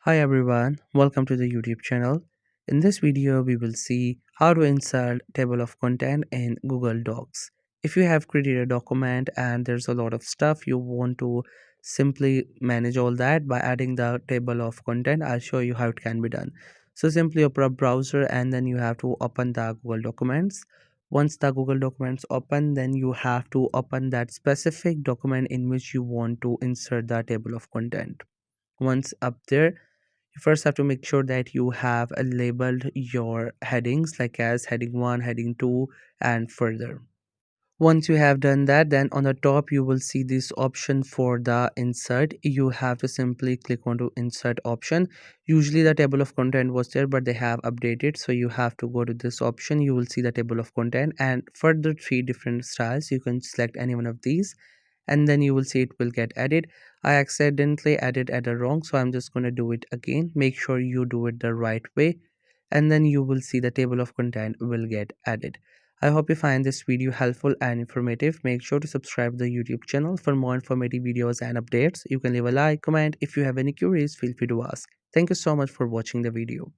Hi everyone, welcome to the YouTube channel. In this video, we will see how to insert table of content in Google Docs. If you have created a document and there's a lot of stuff you want to simply manage all that by adding the table of content, I'll show you how it can be done. So simply open a browser and then you have to open the Google Documents. Once the Google Documents open, then you have to open that specific document in which you want to insert the table of content. Once up there, you first have to make sure that you have labeled your headings like as heading 1, heading 2 and further. Once you have done that, then on the top you will see this option for the insert. You have to simply click on to insert option. Usually the table of content was there, but they have updated, so you have to go to this option. You will see the table of content and further three different styles. You can select any one of these and then you will see it will get added. I accidentally added at the wrong, so I'm just going to do it again. Make sure you do it the right way and then you will see the table of content will get added. I hope you find this video helpful and informative. Make sure to subscribe to the YouTube channel for more informative videos and updates. You can leave a like, comment. If you have any queries, feel free to ask. Thank you so much for watching the video.